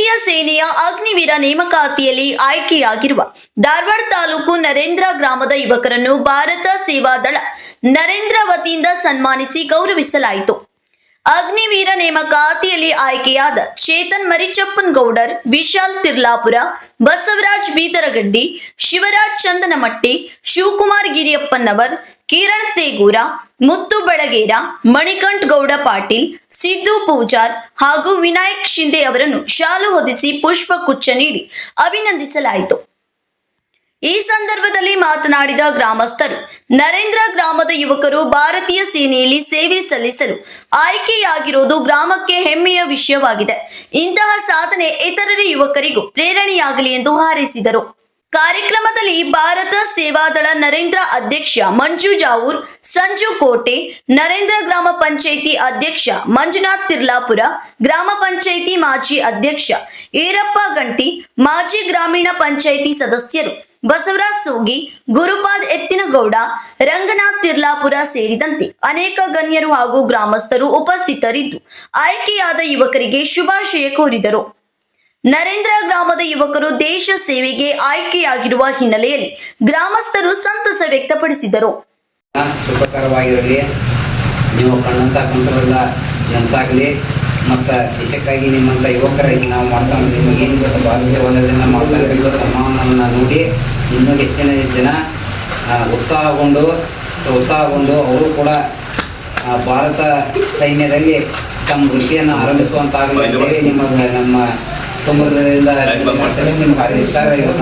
ಭಾರತೀಯ ಸೇನೆಯ ಅಗ್ನಿವೀರ ನೇಮಕಾತಿಯಲ್ಲಿ ಆಯ್ಕೆಯಾಗಿರುವ ಧಾರವಾಡ ತಾಲೂಕು ನರೇಂದ್ರ ಗ್ರಾಮದ ಯುವಕರನ್ನು ಭಾರತ ಸೇವಾದಳ ನರೇಂದ್ರ ವತಿಯಿಂದ ಸನ್ಮಾನಿಸಿ ಗೌರವಿಸಲಾಯಿತು. ಅಗ್ನಿವೀರ ನೇಮಕಾತಿಯಲ್ಲಿ ಆಯ್ಕೆಯಾದ ಚೇತನ್ ಮರಿಚಪ್ಪನಗೌಡರ್, ವಿಶಾಲ್ ತಿರ್ಲಾಪುರ, ಬಸವರಾಜ್ ಬೀದರಗಡ್ಡಿ, ಶಿವರಾಜ್ ಚಂದನಮಟ್ಟಿ, ಶಿವಕುಮಾರ್ ಗಿರಿಯಪ್ಪನವರ್, ಕಿರಣ್ ತೇಗೂರ, ಮುತ್ತು ಬಳಗೇರ, ಮಣಿಕಂಠ ಗೌಡ ಪಾಟೀಲ್, ಸಿದ್ದು ಪೂಜಾರ್ ಹಾಗೂ ವಿನಾಯಕ್ ಶಿಂದೆ ಅವರನ್ನು ಶಾಲು ಹೊದಿಸಿ ಪುಷ್ಪ ಗುಚ್ಛ ನೀಡಿ ಅಭಿನಂದಿಸಲಾಯಿತು. ಈ ಸಂದರ್ಭದಲ್ಲಿ ಮಾತನಾಡಿದ ಗ್ರಾಮಸ್ಥರು, ನರೇಂದ್ರ ಗ್ರಾಮದ ಯುವಕರು ಭಾರತೀಯ ಸೇನೆಯಲ್ಲಿ ಸೇವೆ ಸಲ್ಲಿಸಲು ಆಯ್ಕೆಯಾಗಿರುವುದು ಗ್ರಾಮಕ್ಕೆ ಹೆಮ್ಮೆಯ ವಿಷಯವಾಗಿದೆ. ಇಂತಹ ಸಾಧನೆ ಇತರರ ಯುವಕರಿಗೂ ಪ್ರೇರಣೆಯಾಗಲಿ ಎಂದು ಹಾರೈಸಿದರು. ಕಾರ್ಯಕ್ರಮದಲ್ಲಿ ಭಾರತ ಸೇವಾದಳ ನರೇಂದ್ರ ಅಧ್ಯಕ್ಷ ಮಂಜು ಜಾವೂರ್, ಸಂಜು ಕೋಟೆ, ನರೇಂದ್ರ ಗ್ರಾಮ ಪಂಚಾಯಿತಿ ಅಧ್ಯಕ್ಷ ಮಂಜುನಾಥ್ ತಿರ್ಲಾಪುರ, ಗ್ರಾಮ ಪಂಚಾಯಿತಿ ಮಾಜಿ ಅಧ್ಯಕ್ಷ ಈರಪ್ಪ ಗಂಟಿ, ಮಾಜಿ ಗ್ರಾಮೀಣ ಪಂಚಾಯಿತಿ ಸದಸ್ಯರು ಬಸವರಾಜ್ ಸೋಗಿ, ಗುರುಪಾದ್ ಎತ್ತಿನಗೌಡ, ರಂಗನಾಥ್ ತಿರ್ಲಾಪುರ ಸೇರಿದಂತೆ ಅನೇಕ ಗಣ್ಯರು ಹಾಗೂ ಗ್ರಾಮಸ್ಥರು ಉಪಸ್ಥಿತರಿದ್ದು ಆಯ್ಕೆಯಾದ ಯುವಕರಿಗೆ ಶುಭಾಶಯ ಕೋರಿದರು. ನರೇಂದ್ರ ಗ್ರಾಮದ ಯುವಕರು ದೇಶ ಸೇವೆಗೆ ಆಯ್ಕೆಯಾಗಿರುವ ಹಿನ್ನೆಲೆಯಲ್ಲಿ ಗ್ರಾಮಸ್ಥರು ಸಂತಸ ವ್ಯಕ್ತಪಡಿಸಿದರು. ಶುಭಕರವಾಗಿರಲಿ, ನೀವು ಕಂಡಂತ ಕನಸುಗಳೆಲ್ಲ ನನಸಾಗಲಿ ಮತ್ತು ದೇಶಕ್ಕಾಗಿ ನಿಮ್ಮಂಥ ಯುವಕರಾಗಿ ನಾವು ಮಾಡ್ತಾ ನಿಮಗೆ ಏನು ಗೊತ್ತ ಭಾರತ ಸೇವಾದಳದಿಂದ ಮಾಡ್ತಾ ಇರೋ ಸನ್ಮಾನವನ್ನು ನೋಡಿ ಇನ್ನೂ ಹೆಚ್ಚಿನ ಜನ ಉತ್ಸಾಹಗೊಂಡು ಅವರು ಕೂಡ ಭಾರತ ಸೈನ್ಯದಲ್ಲಿ ತಮ್ಮ ವೃತ್ತಿಯನ್ನು ಆರಂಭಿಸುವಂತಾಗಲಿ ಅಂತೇಳಿ ನಿಮಗೆ ನಮ್ಮ ಕುಟುಂಬದಿಂದ ನಿಮ್ಗೆ ಹಾರೈಸ್ತಾರೆ. ಇವತ್ತು